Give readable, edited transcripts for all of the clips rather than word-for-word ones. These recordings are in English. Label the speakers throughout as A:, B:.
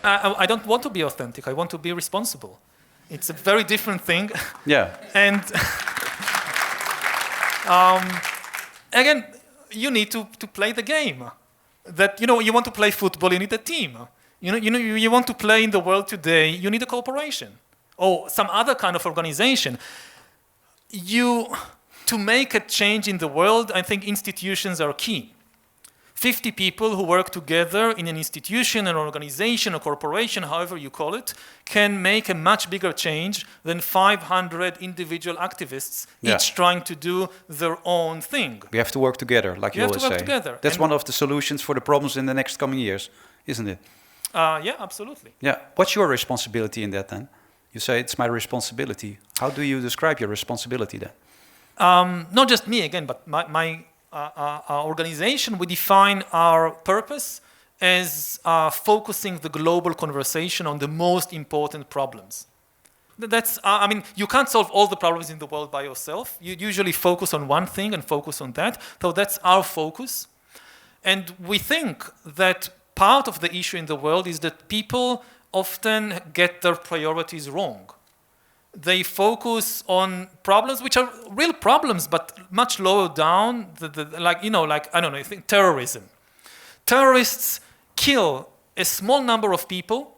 A: I don't want to be authentic. I want to be responsible. It's a very different thing.
B: Yeah.
A: And again, you need to play the game. That, you want to play football, you need a team. You want to play in the world today, you need a corporation or some other kind of organization. To make a change in the world, I think institutions are key. 50 people who work together in an institution, an organization, a corporation, however you call it, can make a much bigger change than 500 individual activists, each trying to do their own thing.
B: We have to work together, like you always say.
A: You have to work together.
B: That's one of the solutions for the problems in the next coming years, isn't it?
A: Yeah, absolutely.
B: Yeah. What's your responsibility in that then? You say it's my responsibility. How do you describe your responsibility then?
A: Not just me, again, but my organization, we define our purpose as focusing the global conversation on the most important problems. That's, you can't solve all the problems in the world by yourself. You usually focus on one thing and focus on that. So that's our focus. And we think that part of the issue in the world is that people often get their priorities wrong. They focus on problems which are real problems, but much lower down, I think terrorism. Terrorists kill a small number of people,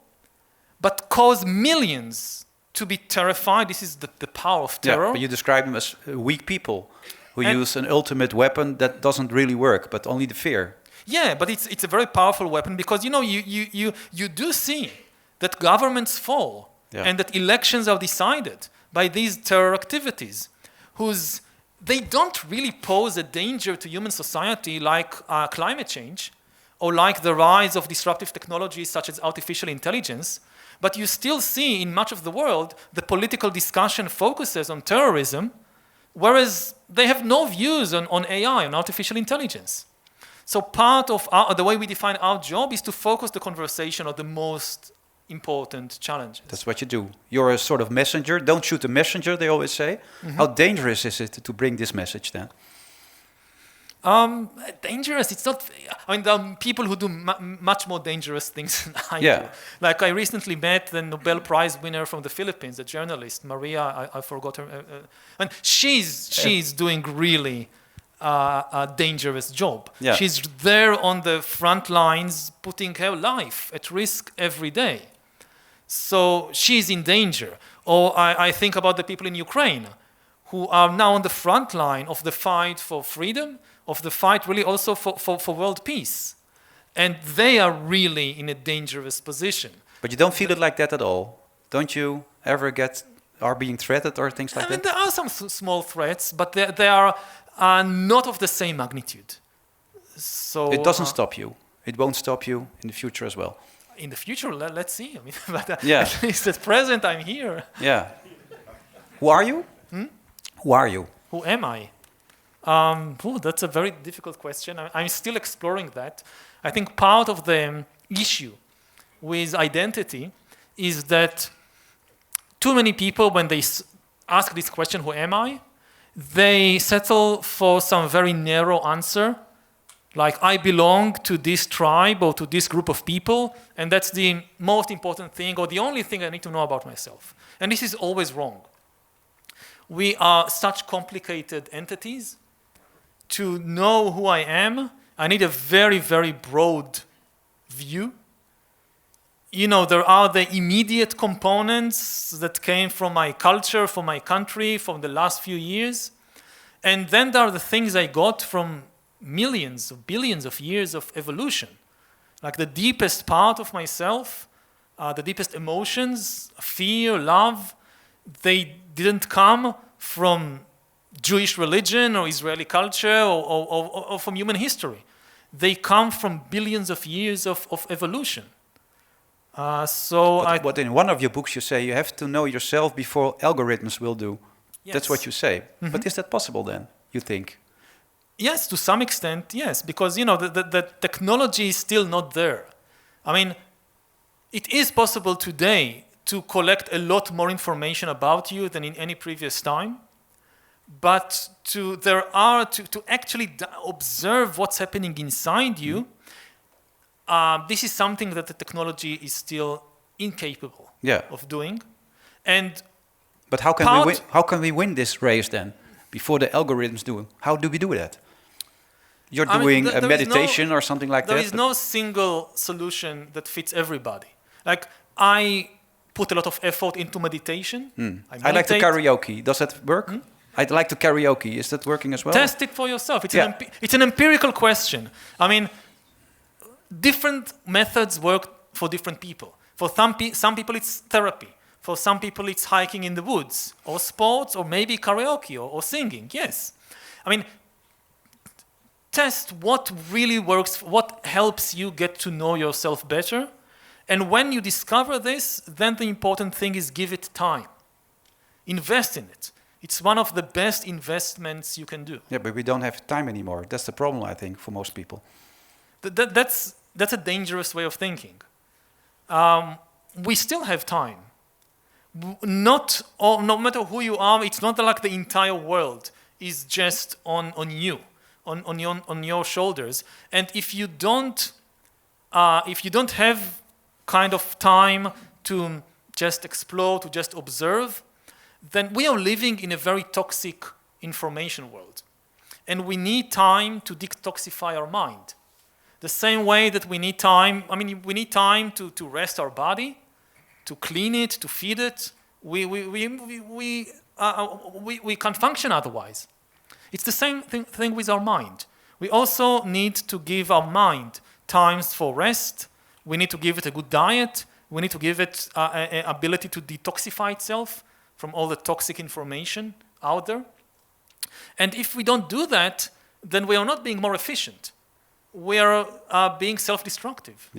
A: but cause millions to be terrified. This is the power of terror.
B: Yeah, but you describe them as weak people who use an ultimate weapon that doesn't really work, but only the fear.
A: Yeah, but it's a very powerful weapon because, you do see that governments fall. Yeah. And that elections are decided by these terror activities, they don't really pose a danger to human society like climate change or like the rise of disruptive technologies such as artificial intelligence. But you still see in much of the world, the political discussion focuses on terrorism, whereas they have no views on AI, on artificial intelligence. So part of the way we define our job is to focus the conversation on the most important challenges.
B: That's what you do. You're a sort of messenger. Don't shoot the messenger, they always say. Mm-hmm. How dangerous is it to bring this message then?
A: Dangerous, it's not... there are people who do much more dangerous things than I do. Like I recently met the Nobel Prize winner from the Philippines, a journalist, Maria, I forgot her. And she's doing really a dangerous job. Yeah. She's there on the front lines, putting her life at risk every day. So she's in danger. Or I think about the people in Ukraine who are now on the front line of the fight for freedom, of the fight really also for world peace. And they are really in a dangerous position.
B: But you don't feel it like that at all? Don't you ever are being threatened or things like that?
A: There are some small threats, but they are not of the same magnitude. So
B: it doesn't stop you. It won't stop you in the future as well.
A: In the future, let's see. At least at present, I'm here.
B: Yeah. Who are you? Who are you?
A: Who am I? That's a very difficult question. I'm still exploring that. I think part of the issue with identity is that too many people, when they ask this question, who am I? They settle for some very narrow answer, like I belong to this tribe or to this group of people, and that's the most important thing or the only thing I need to know about myself. And this is always wrong. We are such complicated entities. To know who I am, I need a very, very broad view. There are the immediate components that came from my culture, from my country, from the last few years. And then there are the things I got from millions of billions of years of evolution. Like the deepest part of myself, the deepest emotions, fear, love, they didn't come from Jewish religion or Israeli culture or from human history. They come from billions of years of evolution.
B: But in one of your books you say you have to know yourself before algorithms will do. Yes. That's what you say. Mm-hmm. But is that possible then, you think?
A: Yes, to some extent, yes. Because, the technology is still not there. It is possible today to collect a lot more information about you than in any previous time. But to actually observe what's happening inside you, this is something that the technology is still incapable
B: Yeah.
A: of doing. And
B: But how can we win this race then? Before the algorithms do, how do we do that? You're doing a meditation or something like that?
A: There is no single solution that fits everybody. Like, I put a lot of effort into meditation.
B: I like to karaoke. Does that work? I'd like to karaoke. Is that working as well?
A: Test it for yourself. It's an empirical question. I mean, different methods work for different people. For some people, it's therapy. For some people, it's hiking in the woods, or sports, or maybe karaoke, or singing. Yes. I mean, test what really works, what helps you get to know yourself better. And when you discover this, then the important thing is give it time. Invest in it. It's one of the best investments you can do.
B: Yeah, but we don't have time anymore. That's the problem, I think, for most people.
A: That's a dangerous way of thinking. We still have time. No matter who you are, it's not like the entire world is just on you, on your shoulders. And if you don't have kind of time to just explore, to just observe, then we are living in a very toxic information world. And we need time to detoxify our mind. The same way that we need time, we need time to rest our body, to clean it, to feed it. We can't function otherwise. It's the same thing with our mind. We also need to give our mind times for rest. We need to give it a good diet. We need to give it an ability to detoxify itself from all the toxic information out there. And if we don't do that, then we are not being more efficient. We are being self-destructive.